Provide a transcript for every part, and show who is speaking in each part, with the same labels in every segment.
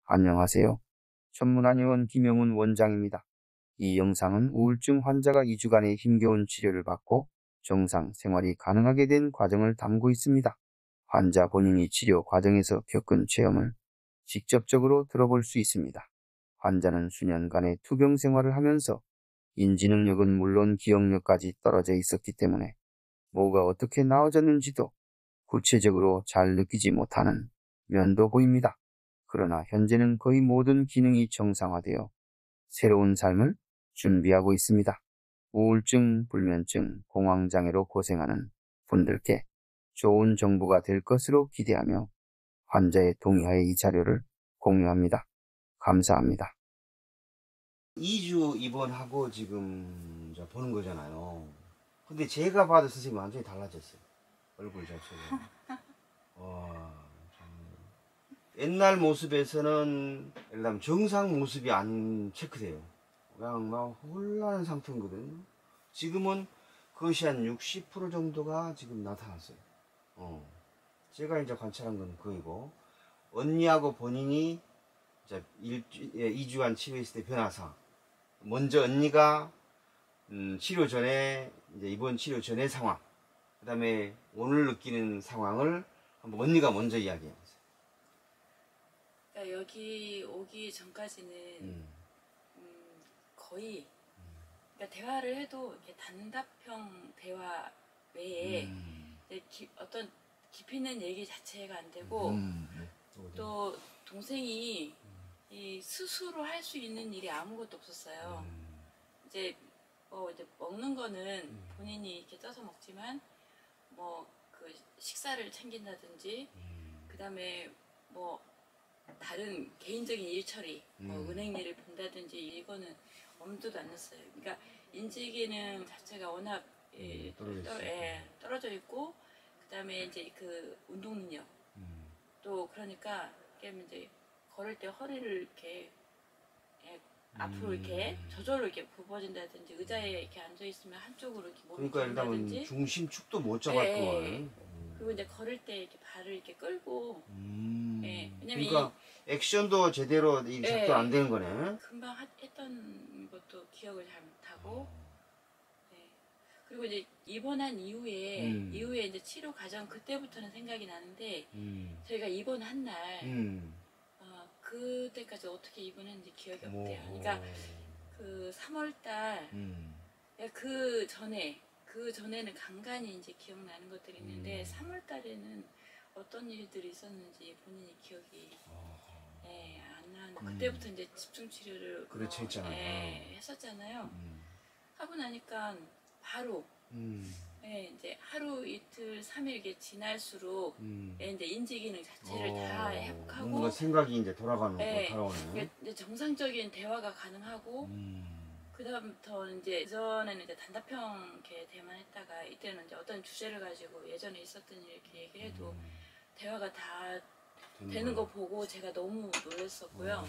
Speaker 1: 안녕하세요. 천문한의원 김영훈 원장입니다. 이 영상은 우울증 환자가 2주간의 힘겨운 치료를 받고 정상 생활이 가능하게 된 과정을 담고 있습니다. 환자 본인이 치료 과정에서 겪은 체험을 직접적으로 들어볼 수 있습니다. 환자는 수년간의 투병 생활을 하면서 인지능력은 물론 기억력까지 떨어져 있었기 때문에 뭐가 어떻게 나아졌는지도 구체적으로 잘 느끼지 못하는 면도 보입니다. 그러나 현재는 거의 모든 기능이 정상화되어 새로운 삶을 준비하고 있습니다. 우울증, 불면증, 공황장애로 고생하는 분들께 좋은 정보가 될 것으로 기대하며 환자의 동의하에 이 자료를 공유합니다. 감사합니다.
Speaker 2: 2주 입원하고 지금 보는 거잖아요. 근데 제가 봐도 선생님 완전히 달라졌어요. 얼굴 자체가. 와, 참. 옛날 모습에서는 일단 정상 모습이 안 체크돼요. 그냥 막 혼란한 상태거든요. 지금은 그것이 한 60% 정도가 지금 나타났어요. 제가 이제 관찰한 건 그이고, 언니하고 본인이 이제 2주간 치료했을 때 변화상. 먼저 언니가 치료 전에, 이제 이번 치료 전의 상황, 그 다음에 오늘 느끼는 상황을 한번 언니가 먼저 이야기해보세요.
Speaker 3: 그러니까 여기 오기 전까지는 거의 그러니까 대화를 해도 이렇게 단답형 대화 외에 어떤 깊이 있는 얘기 자체가 안 되고 또 동생이 이 스스로 할 수 있는 일이 아무것도 없었어요. 이제 이제 먹는 거는 본인이 이렇게 떠서 먹지만 뭐 그 식사를 챙긴다든지 그 다음에 뭐 다른 개인적인 일 처리, 뭐 은행 일을 본다든지 이거는 엄두도 안 났어요. 그러니까 인지 기능 자체가 워낙 떨어져 있고 그 다음에 이제 그 운동 능력 또 그러니까 이제 걸을 때 허리를 이렇게 앞으로 이렇게 저절로 이렇게 굽어진다든지 의자에 이렇게 앉아 있으면 한쪽으로 이렇게 몸이
Speaker 2: 그러니까
Speaker 3: 기운다든지
Speaker 2: 일단 중심축도 못 잡았구만.
Speaker 3: 그리고 이제 걸을 때 이렇게 발을 이렇게 끌고 왜냐면
Speaker 2: 그러니까 액션도 제대로 작동 안 되는 거네.
Speaker 3: 금방 했던 것도 기억을 잘 못하고 그리고 이제 입원한 이후에 이제 치료 과정 그때부터는 생각이 나는데 저희가 입원한 날 그때까지 어떻게 입원했는지 기억이 없대요. 그러니까 그 3월달 그 전에는 간간히 이제 기억나는 것들이 있는데 3월달에는 어떤 일들이 있었는지 본인이 기억이 안 나는데 그때부터 이제 집중 치료를 했었잖아요. 하고 나니까 바로 이제 하루 이틀 3일 이게 지날수록 이제 인지 기능 자체를 다 회복하고
Speaker 2: 뭔가 생각이 이제 돌아오네.
Speaker 3: 이제 정상적인 대화가 가능하고 그 다음부터 이제 예전에는 이제 단답형 이렇게 대화만 했다가 이때는 이제 어떤 주제를 가지고 예전에 있었던 일 이렇게 얘기를 해도 대화가 다 되는 거 보고 제가 너무 놀랐었고요.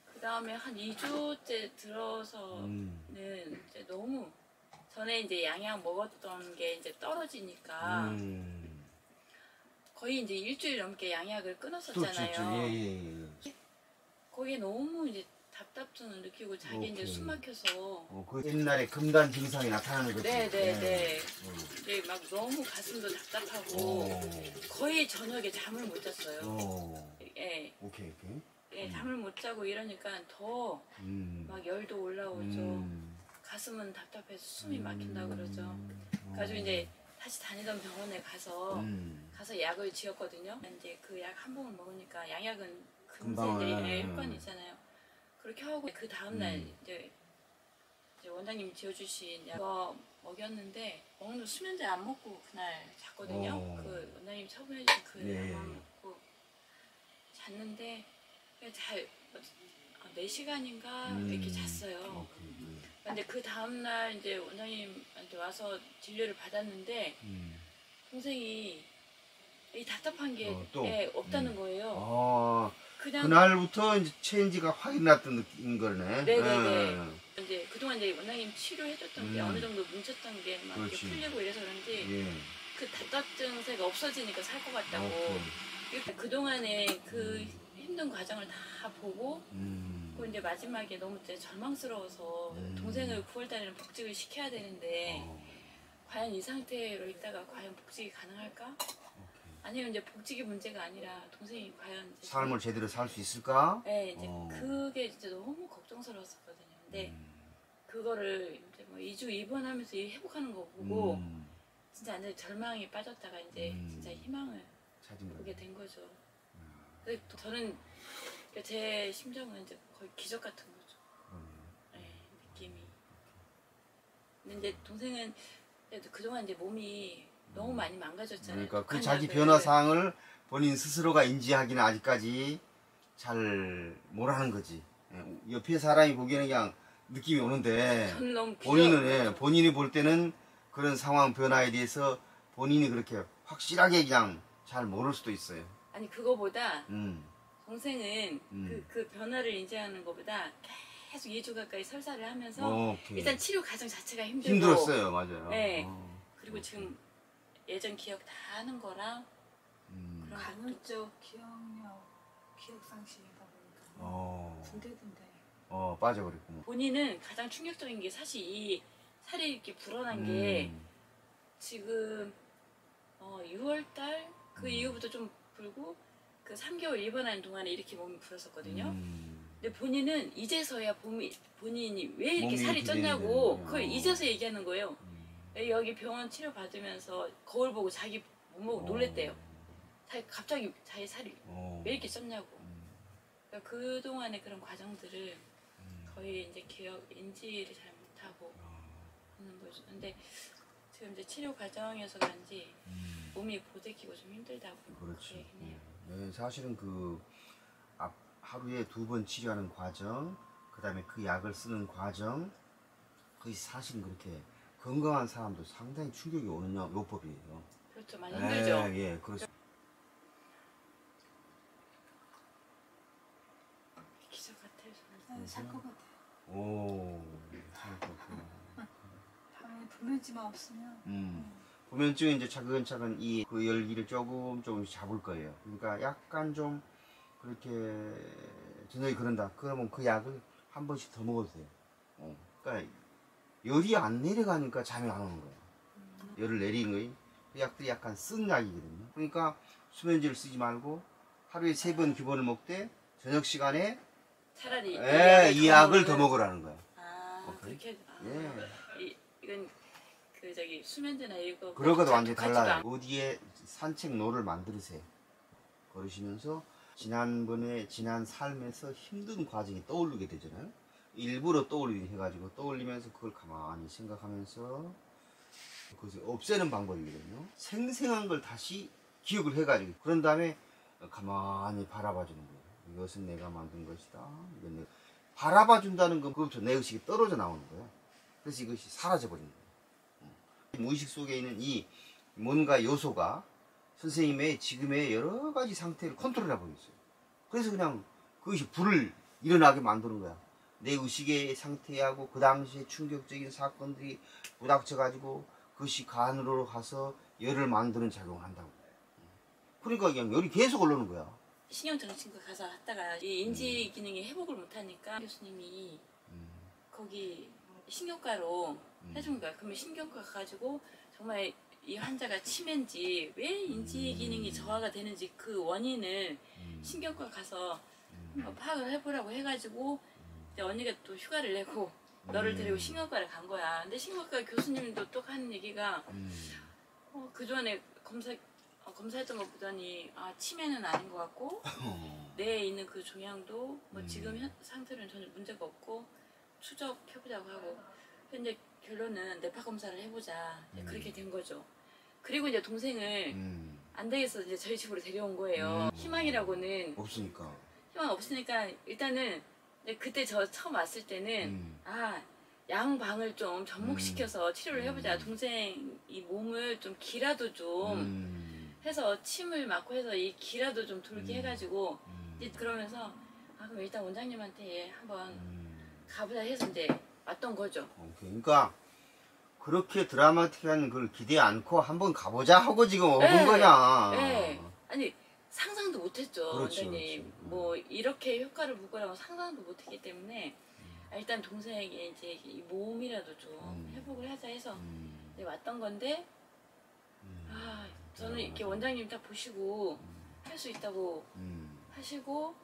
Speaker 3: 그 다음에 한 2주째 들어서는 이제 너무 전에 이제 양약 먹었던 게 이제 떨어지니까 거의 이제 일주일 넘게 양약을 끊었었잖아요. 거기에 너무 이제 답답증을 느끼고 자기 이제 숨 막혀서
Speaker 2: 그 옛날에 금단 증상이 나타나는 거지.
Speaker 3: 네네네. 이제 막 너무 가슴도 답답하고 거의 저녁에 잠을 못 잤어요.
Speaker 2: 오케이.
Speaker 3: 잠을 못 자고 이러니까 더 막 열도 올라오죠. 가슴은 답답해서 숨이 막힌다 그러죠. 그래가지고 이제 다시 다니던 병원에 가서 약을 지었거든요. 이제 그 약 한 봉을 먹으니까 양약은 금세 이제 효과는 있잖아요. 그렇게 하고 그 다음날 이제 원장님이 지어주신 약 먹였는데 먹는 수면제 안 먹고 그날 잤거든요. 그 원장님이 처분해주신 그 약만 먹고 잤는데 잘 4시간인가 이렇게 잤어요. 근데 그 다음날 이제 원장님한테 와서 진료를 받았는데 동생이 이 답답한 게 없다는 거예요.
Speaker 2: 그날부터 이제 체인지가 확 났던 느낌인 거네.
Speaker 3: 네네네. 이제 그동안 이제 원장님 치료해줬던 게 어느 정도 뭉쳤던 게 막 이렇게 풀리고 이래서 그런지 그 답답증세가 없어지니까 살 것 같다고. 그동안에 그 힘든 과정을 다 보고 그리고 이제 마지막에 너무 이제 절망스러워서 동생을 9월달에는 복직을 시켜야 되는데 과연 이 상태로 있다가 과연 복직이 가능할까? 아니면 이제 복직이 문제가 아니라 동생이 과연 이제
Speaker 2: 삶을 제대로 살 수 있을까?
Speaker 3: 네, 이제 그게 진짜 너무 걱정스러웠었거든요. 근데 그거를 이제 뭐 2주 입원하면서 회복하는 거 보고 진짜 완전 절망에 빠졌다가 이제 진짜 희망을
Speaker 2: 찾은
Speaker 3: 보게
Speaker 2: 거예요.
Speaker 3: 된 거죠. 근데 저는 제 심정은 이제 거의 기적 같은 거죠. 네, 느낌이. 근데 이제 동생은 그래도 그동안 이제 몸이 너무 많이 망가졌잖아요.
Speaker 2: 그러니까 그
Speaker 3: 독한
Speaker 2: 자기
Speaker 3: 약을.
Speaker 2: 변화 사항을 본인 스스로가 인지하기는 아직까지 잘 못하는 거지. 예, 옆에 사람이 보기에는 그냥 느낌이 오는데
Speaker 3: 저는 너무
Speaker 2: 본인은
Speaker 3: 비어-
Speaker 2: 본인이 볼 때는 그런 상황 변화에 대해서 본인이 그렇게 확실하게 그냥 잘 모를 수도 있어요.
Speaker 3: 아니 그거보다
Speaker 2: 음,
Speaker 3: 동생은 그 변화를 인지하는 것보다 계속 2주 가까이 설사를 하면서
Speaker 2: 오케이.
Speaker 3: 일단 치료 과정 자체가 힘들고
Speaker 2: 힘들었어요, 맞아요.
Speaker 3: 네.
Speaker 2: 어,
Speaker 3: 그리고 지금 예전 기억 다 하는 거랑 그런 것도
Speaker 4: 간헐적 기억력, 기억상실이다 보니까
Speaker 2: 어,
Speaker 4: 군데군데.
Speaker 2: 빠져버렸구나.
Speaker 3: 본인은 가장 충격적인 게 사실 이 살이 이렇게 불어난 게 지금 6월달 그 이후부터 좀 불고 그 3개월 입원하는 동안에 이렇게 몸이 불었었거든요. 근데 본인은 이제서야 본인이 왜 이렇게
Speaker 2: 몸이
Speaker 3: 살이
Speaker 2: 이렇게
Speaker 3: 쪘냐고
Speaker 2: 되는데.
Speaker 3: 그걸 이제서 얘기하는 거예요. 여기 병원 치료 받으면서 거울 보고 자기 몸 보고 놀랬대요. 갑자기 자기 살이 왜 이렇게 쪘냐고. 그러니까 그동안의 그런 과정들을 거의 이제 기억 인지를 잘 못하고 하는 거죠. 근데 지금 이제 치료 과정에서 그런지 몸이 보대끼고 좀 힘들다고
Speaker 2: 그렇지.
Speaker 3: 얘기는 해요.
Speaker 2: 네, 사실은 하루에 2번 치료하는 과정, 그 다음에 그 약을 쓰는 과정, 그게 사실은 그렇게 건강한 사람도 상당히 충격이 오는 요법이에요.
Speaker 3: 그렇죠. 많이 힘들죠.
Speaker 2: 예, 그렇죠.
Speaker 3: 기적 같아요. 저는.
Speaker 4: 살것 같아요.
Speaker 2: 오, 참 그렇구나.
Speaker 4: 밤에 불면증만 없으면
Speaker 2: 보면증은 이제 차근차근 그 열기를 조금씩 잡을 거예요. 그러니까 약간 좀 그렇게 저녁에 그런다. 그러면 그 약을 한 번씩 더 먹어도 돼요. 그러니까 열이 안 내려가니까 잠이 안 오는 거예요. 열을 내리는 거예요. 그 약들이 약간 쓴 약이거든요. 그러니까 수면제를 쓰지 말고 하루에 3번 기본을 먹되 저녁 시간에
Speaker 3: 차라리
Speaker 2: 이 약을 더 먹으라는 거예요. 오케이.
Speaker 3: 그렇게
Speaker 2: 예.
Speaker 3: 이건 그 저기 수면제나 이거
Speaker 2: 그러고도 완전히
Speaker 3: 독하지도
Speaker 2: 달라요. 어디에 산책로를 만들으세요. 걸으시면서 지난 삶에서 힘든 과정이 떠오르게 되잖아요. 일부러 떠올리게 해가지고 떠올리면서 그걸 가만히 생각하면서 그것을 없애는 방법이거든요. 생생한 걸 다시 기억을 해가지고 그런 다음에 가만히 바라봐 주는 거예요. 이것은 내가 만든 것이다. 이건 내가 바라봐 준다는 건 그것부터 내 의식이 떨어져 나오는 거예요. 그래서 이것이 사라져 버리는 거예요. 무의식 속에 있는 이 뭔가 요소가 선생님의 지금의 여러 가지 상태를 컨트롤하고 있어요. 그래서 그냥 그것이 불을 일어나게 만드는 거야. 내 의식의 상태하고 그 당시에 충격적인 사건들이 부닥쳐가지고 그것이 간으로 가서 열을 만드는 작용을 한다고. 그러니까 그냥 열이 계속 올라오는 거야.
Speaker 3: 신경정신과 가서 하다가 이 인지 기능이 회복을 못하니까 교수님이 거기 신경과로 해준 거야. 그러면 신경과 가가지고 정말 이 환자가 치매인지 왜 인지 기능이 저하가 되는지 그 원인을 신경과 가서 파악을 해보라고 해가지고 이제 언니가 또 휴가를 내고 너를 데리고 신경과를 간 거야. 근데 신경과 교수님도 또 하는 얘기가 그전에 검사했던 거 보더니 치매는 아닌 것 같고 뇌에 있는 그 종양도 뭐 지금 상태로는 전혀 문제가 없고 추적해보자고 하고 근데 결론은 뇌파 검사를 해보자 이제 그렇게 된 거죠. 그리고 이제 동생을 안 되겠어 이제 저희 집으로 데려온 거예요. 희망이라고는
Speaker 2: 없으니까.
Speaker 3: 희망 없으니까 일단은 그때 저 처음 왔을 때는 양방을 좀 접목시켜서 치료를 해보자. 동생 이 몸을 좀 기라도 좀 해서 침을 맞고 해서 이 기라도 좀 돌게 해가지고 이제 그러면서 그럼 일단 원장님한테 한번 가보자 해서 이제 왔던 거죠.
Speaker 2: 그러니까 그렇게 드라마틱한 걸 기대 않고 한번 가보자 하고 지금 오는
Speaker 3: 네.
Speaker 2: 거냐.
Speaker 3: 네. 아니 상상도 못했죠.
Speaker 2: 그렇지,
Speaker 3: 원장님.
Speaker 2: 그렇지.
Speaker 3: 뭐 이렇게 효과를 볼 거라고 상상도 못했기 때문에 일단 동생에게 이제 이 몸이라도 좀 회복을 하자 해서 이제 왔던 건데 아 저는 이렇게 원장님 딱 보시고 할 수 있다고 하시고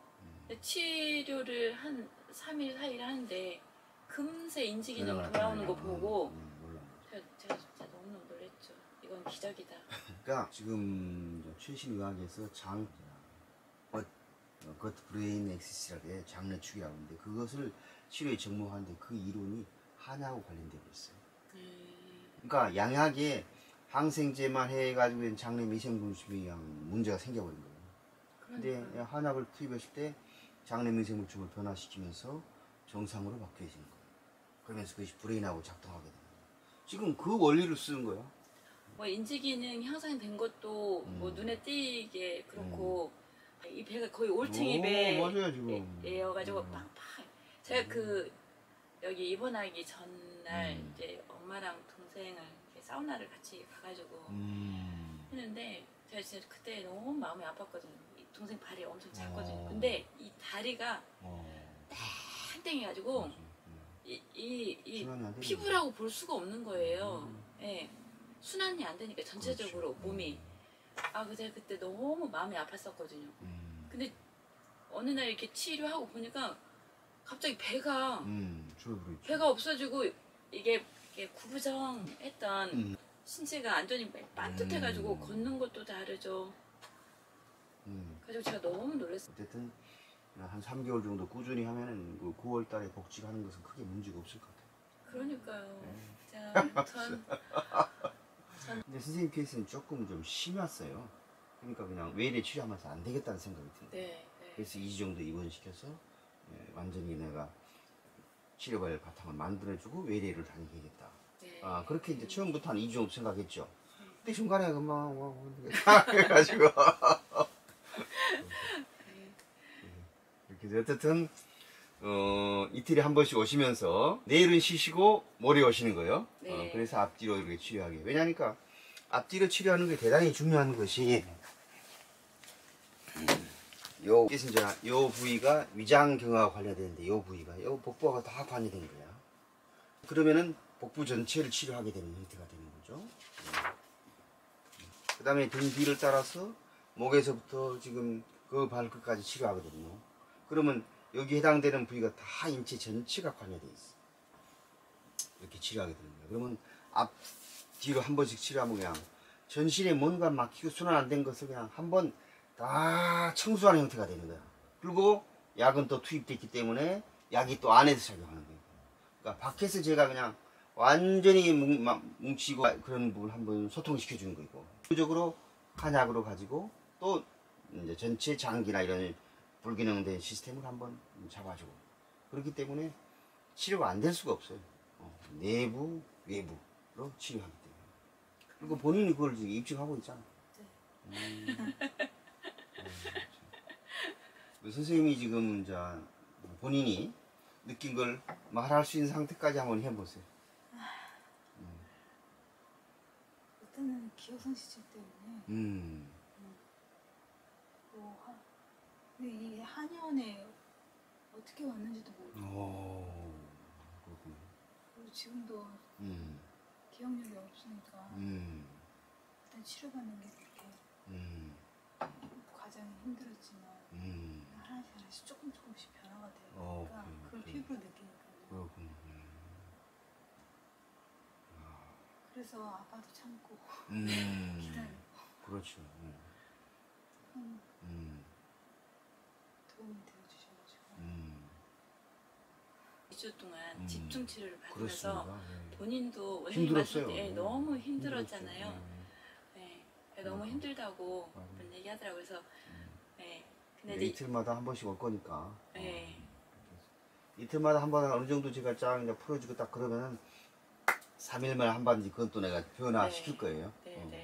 Speaker 3: 치료를 한 3일 4일 하는데 금세 인지 기능 돌아오는 거 보고 제가 진짜 너무너무 놀랬죠. 이건 기적이다.
Speaker 2: 그러니까 지금 최신 의학에서 겉 브레인 엑시스라고 해 장내축이라고 하는데 그것을 치료에 접목하는데 그 이론이 한약하고 관련되고 있어요. 그러니까 양약에 항생제만 해가지고 장내 미생물충이 그냥 문제가 생겨버린 거예요. 근데 한약을 투입했을 때 장내 미생물충을 변화시키면서 정상으로 바뀌어지는 거예요. 그러면서 그것이 브레인하고 작동하게 되는 거예요. 지금 그 원리를 쓰는 거예요.
Speaker 3: 뭐 인지 기능 향상된 것도 뭐 눈에 띄게 그렇고 이 배가 거의 올챙이
Speaker 2: 맞아요, 지금.
Speaker 3: 배여가지고 빵빵. 제가 그 여기 입원하기 전날 이제 엄마랑 동생을 이렇게 사우나를 같이 가가지고 했는데 제가 진짜 그때 너무 마음이 아팠거든요. 이 동생 발이 엄청 찼거든요. 근데 이 다리가 땡땡해가지고 이
Speaker 2: 순환이 안 되는
Speaker 3: 피부라고 볼 수가 없는 거예요. 예. 순환이 안 되니까 전체적으로
Speaker 2: 그렇죠.
Speaker 3: 몸이. 아, 제가 그때 너무 마음이 아팠었거든요. 근데 어느 날 이렇게 치료하고 보니까 갑자기 배가
Speaker 2: 줄어들어
Speaker 3: 배가 없어지고 이게 구부정했던 신체가 완전히 빤듯해가지고 걷는 것도 다르죠. 그래서 제가 너무 놀랐어요.
Speaker 2: 어쨌든 한 3개월 정도 꾸준히 하면은 그 9월 달에 복직하는 것은 크게 문제가 없을 것 같아요.
Speaker 3: 그러니까요. 전
Speaker 2: 근데 선생님 케이스는 조금 좀 심했어요. 그러니까 그냥 외래 치료하면서 안 되겠다는 생각이 드는 거예요.
Speaker 3: 네.
Speaker 2: 그래서 2주 정도 입원시켜서 완전히 내가 치료발 바탕을 만들어주고 외래를 다니겠다.
Speaker 3: 네.
Speaker 2: 아 그렇게 이제 처음부터 한 2주 정도 생각했죠. 근데 중간에 금방 해가지고 이렇게 해서 어쨌든 이틀에 한 번씩 오시면서 내일은 쉬시고 모레 오시는 거예요.
Speaker 3: 네.
Speaker 2: 그래서 앞뒤로 이렇게 치료하게. 왜냐니까 앞뒤로 치료하는 게 대단히 중요한 것이 요 부위가 위장경화와 관련되는데 요 부위가 요 복부하고 다 관련된 거야. 그러면은 복부 전체를 치료하게 되는 형태가 되는 거죠. 그 다음에 등 뒤를 따라서 목에서부터 지금 그 발끝까지 치료하거든요. 그러면 여기 해당되는 부위가 다 인체 전체가 관여되어 있어. 이렇게 치료하게 되는 거예요. 그러면 앞 뒤로 한 번씩 치료하면 그냥 전신에 뭔가 막히고 순환 안 된 것을 그냥 한번 다 청소하는 형태가 되는 거야. 그리고 약은 또 투입됐기 때문에 약이 또 안에서 작용하는 거예요. 그러니까 밖에서 제가 그냥 완전히 뭉치고 그런 부분을 한번 소통시켜 주는 거고, 적으로 한약으로 가지고 또 이제 전체 장기나 이런 불균형된 시스템을 한번 잡아주고, 그렇기 때문에 치료가 안 될 수가 없어요. 내부 외부로 치료하기 때문에. 그리고 본인이 그걸 지금 입증하고 있잖아. 선생님이 지금 자 본인이 느낀 걸 말할 수 있는 상태까지 한번 해보세요.
Speaker 4: 그때는 기억상실증 때문에 근데 이 한의원에 어떻게 왔는지도 모르고
Speaker 2: 그렇군요.
Speaker 4: 그리고 지금도 기억력이 없으니까 일단 치료받는 게 그렇게 과정이 힘들었지만 하나씩 조금씩 변화가 되니까 그걸 피부로 느끼니까요.
Speaker 2: 그렇군요.
Speaker 4: 그래서 아빠도 참고 기다려.
Speaker 2: 그렇죠.
Speaker 4: 도움이 되어주셔가지고
Speaker 3: 2주 동안 집중 치료를 받으면서
Speaker 2: 그렇습니다.
Speaker 3: 본인도 원장님
Speaker 2: 힘들었어요.
Speaker 3: 말씀 때 너무 힘들었잖아요.
Speaker 2: 힘들었죠.
Speaker 3: 네. 너무 힘들다고 그런 얘기하더라고요. 그래서 근데 이제
Speaker 2: 이틀마다 한 번씩 올 거니까.
Speaker 3: 네.
Speaker 2: 이틀마다 한 번 어느 정도 제가 쫙 이제 풀어주고 딱 그러면은 3일 만에 한 번씩 그건 또 내가 변화시킬 거예요.
Speaker 3: 네.